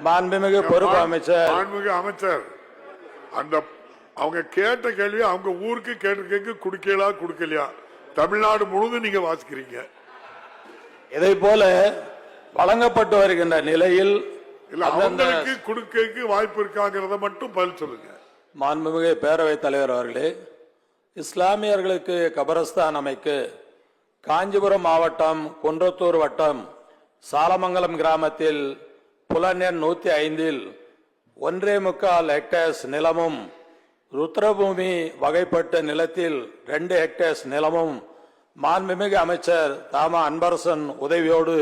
மாண்புமிகு பொறுப்பு அமைச்சர் மாண்புமிகு அமைச்சர் அந்த அவங்க கேட்ட கேள்வி அவங்க ஊருக்கு கேட்டு குடுக்கலா குடுக்கலையா தமிழ்நாடு முழுவதும் நீங்க வாசிக்கிறீங்க. இதை போல வழங்கப்பட்டு வருகின்ற நிலையில் அவங்களுக்கு குடுக்க வாய்ப்பு இருக்காங்கிறத மட்டும் பதில் சொல்லுங்க. மாண்புமிகு பேரவைத் தலைவர் அவர்களே, இஸ்லாமியர்களுக்கு கபரஸ்தான் அமைக்க காஞ்சிபுரம் மாவட்டம் குன்றத்தூர் வட்டம் சாலமங்கலம் கிராமத்தில் புலன் எண் 105 1.25 ஹெக்டேர்ஸ் நிலமும் ருத்ரபூமி வகைப்பட்ட நிலத்தில் 2 ஹெக்டேர்ஸ் நிலமும் மாண்புமிகு அமைச்சர் தாமா அன்பரசன் உதவியோடு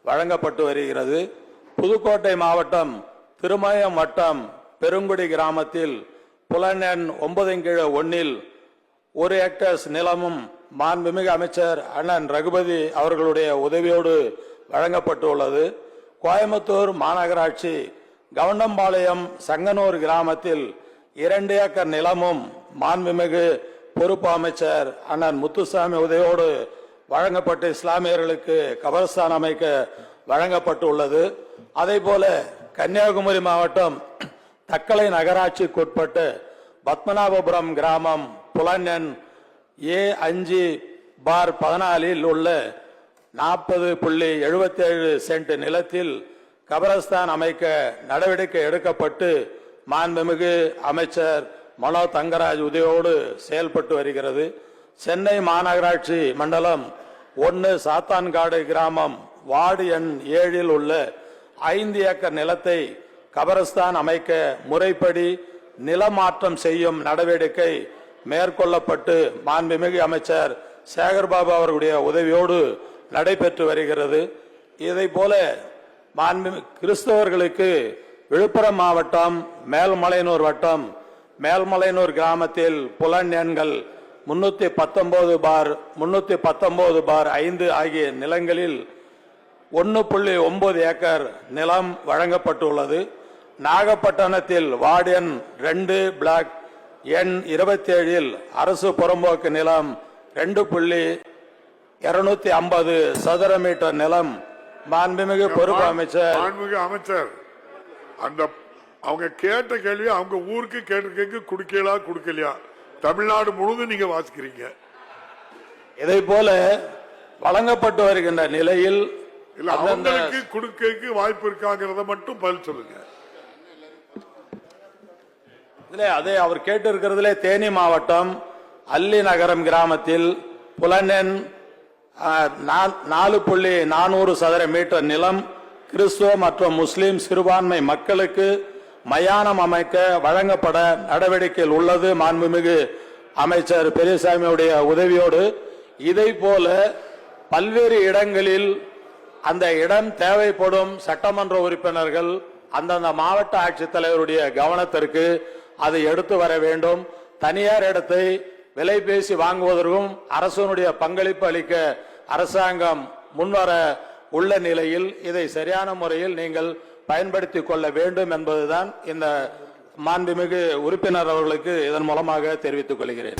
வழங்கப்பட்டு வருகிறது. புதுக்கோட்டை மாவட்டம் திருமயம் வட்டம் பெருங்குடி கிராமத்தில் புலன் எண் 9/1 1 ஹெக்டேர்ஸ் நிலமும் மாண்புமிகு அமைச்சர் அண்ணன் ரகுபதி அவர்களுடைய உதவியோடு வழங்கப்பட்டுள்ளது. கோயம்புத்தூர் மாநகராட்சி கவுண்டம்பாளையம் சங்கனூர் கிராமத்தில் 2 ஏக்கர் நிலமும் மாண்புமிகு பொறுப்பு அமைச்சர் அண்ணன் முத்துசாமி உதவியோடு வழங்கப்பட்டு இஸ்லாமியர்களுக்கு கபரஸ்தான் அமைக்க வழங்கப்பட்டுள்ளது. அதே போல கன்னியாகுமரி மாவட்டம் தக்கலை நகராட்சிக்குட்பட்ட பத்மநாபபுரம் கிராமம் புலன் எண் A5/14 உள்ள 40.77 சென்ட் நிலத்தில் கபரஸ்தான் அமைக்க நடவடிக்கை எடுக்கப்பட்டு மாண்புமிகு அமைச்சர் மனோ தங்கராஜ் உதவியோடு செயல்பட்டு வருகிறது. சென்னை மாநகராட்சி மண்டலம் 1 சாத்தான்காடு கிராமம் வார்டு எண் 7 உள்ள 5 ஏக்கர் நிலத்தை கபரஸ்தான் அமைக்க முறைப்படி நிலமாற்றம் செய்யும் நடவடிக்கை மேற்கொள்ளப்பட்டு மாண்புமிகு அமைச்சர் சேகர்பாபு அவர்களுடைய உதவியோடு நடைபெற்று வருகிறது. இதை போல கிறிஸ்தவர்களுக்கு விழுப்புரம் மாவட்டம் மேல்மலையனூர் வட்டம் மேல்மலையனூர் கிராமத்தில் புலன் எண்கள் 319/5 ஆகிய நிலங்களில் 1.9 ஏக்கர் நிலம் வழங்கப்பட்டுள்ளது. நாகப்பட்டினத்தில் வார்டு எண் 2 பிளாக் எண் 27 அரசு புறம்போக்கு நிலம் 2.250 சதுர மீட்டர் நிலம் மாண்புமிகு பொறுப்பு அமைச்சர் அந்த அவங்க கேட்ட கேள்வி அவங்க ஊருக்கு கேட்டு குடுக்கலா குடுக்கலையா தமிழ்நாடு முழுவதும் நீங்க வாசிக்கிறீங்க. இதை போல வழங்கப்பட்டு வருகின்ற நிலையில் அவங்களுக்கு குடுக்க வாய்ப்பு இருக்காங்கிறத மட்டும் பதில் சொல்லுங்க. அதே அவர் கேட்டு இருக்கிறதுல தேனி மாவட்டம் அல்லி நகரம் கிராமத்தில் புலன் எண் 4.400 சதுர மீட்டர் நிலம் கிறிஸ்துவ மற்றும் முஸ்லிம் சிறுபான்மை மக்களுக்கு மயானம் அமைக்க வழங்கப்பட நடவடிக்கையில் உள்ளது. மாண்புமிகு அமைச்சர் பெரியசாமியுடைய உதவியோடு இதை போல பல்வேறு இடங்களில் அந்த இடம் தேவைப்படும் சட்டமன்ற உறுப்பினர்கள் அந்தந்த மாவட்ட ஆட்சித்தலைவருடைய கவனத்திற்கு அதை எடுத்து வர வேண்டும். தனியார் இடத்தை விலை பேசி வாங்குவதற்கும் அரசனுடைய பங்களிப்பு அளிக்க அரசாங்கம் முன்வர உள்ள நிலையில் இதை சரியான முறையில் நீங்கள் பயன்படுத்திக் கொள்ள வேண்டும் என்பதுதான் இந்த மாண்புமிகு உறுப்பினர் அவர்களுக்கு இதன் மூலமாக தெரிவித்துக் கொள்கிறேன்.